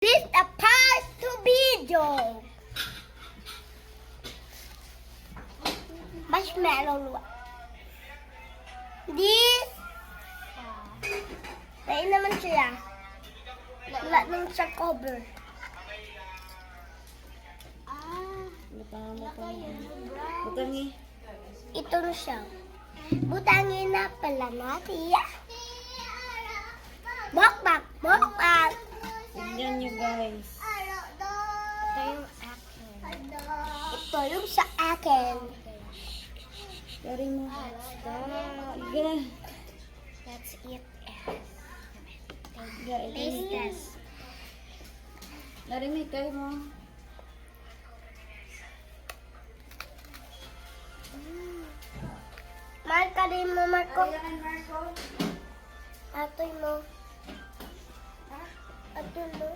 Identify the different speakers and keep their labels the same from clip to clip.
Speaker 1: This a part to video. Marshmallow. This. Dahil naman siya. Wala nang siya cover.
Speaker 2: Butangi.
Speaker 1: Ito na siya. Butangin na pala natin. Bokbak, bokbak.
Speaker 2: Tignan nyo guys.
Speaker 1: Ito yung akin. Ito yung sa akin.
Speaker 2: Dari mo.
Speaker 1: That's it.
Speaker 2: Taste
Speaker 1: Test.
Speaker 2: Dari mo ikay mo.
Speaker 1: Marka din mo, Marco. Atoy mo. Atoy mo.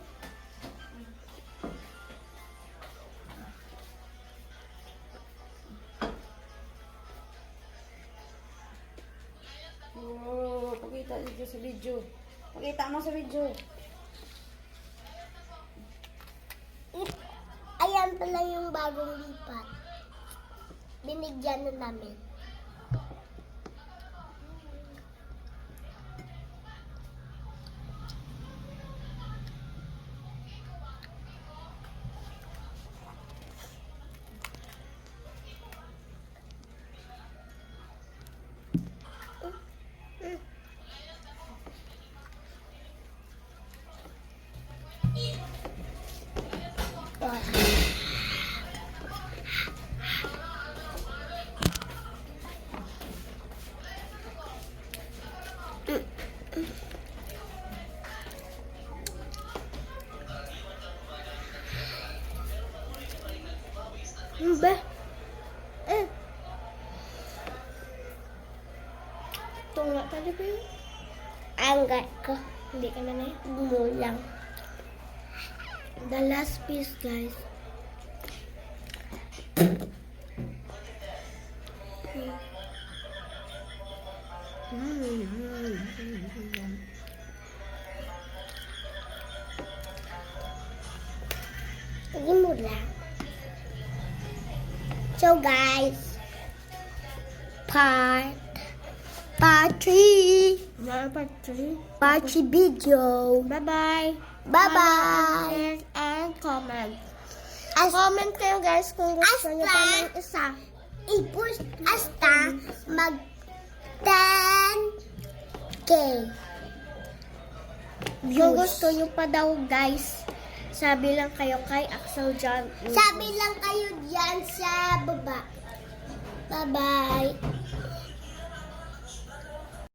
Speaker 2: Oh, pakita dito sa video. Pakita mo sa video.
Speaker 1: Ayan pala yung bagong lipat. Binigyan na namin. Ba? Tunga tadi ba yun? Anggat ko. Hindi ka na na yun. Bumulang. The last piece, guys. Lagi mo lang. So guys, part 3. Part 3 video. Bye-bye. Bye-bye.
Speaker 2: And comment.
Speaker 1: Comment kayo guys kung gusto nyo pa ng isa. I-push hasta mag 10K. Kung gusto nyo pa daw guys, sabi lang kayo kay Axel John. Sabi lang kayo dyan sa baba. Bye-bye.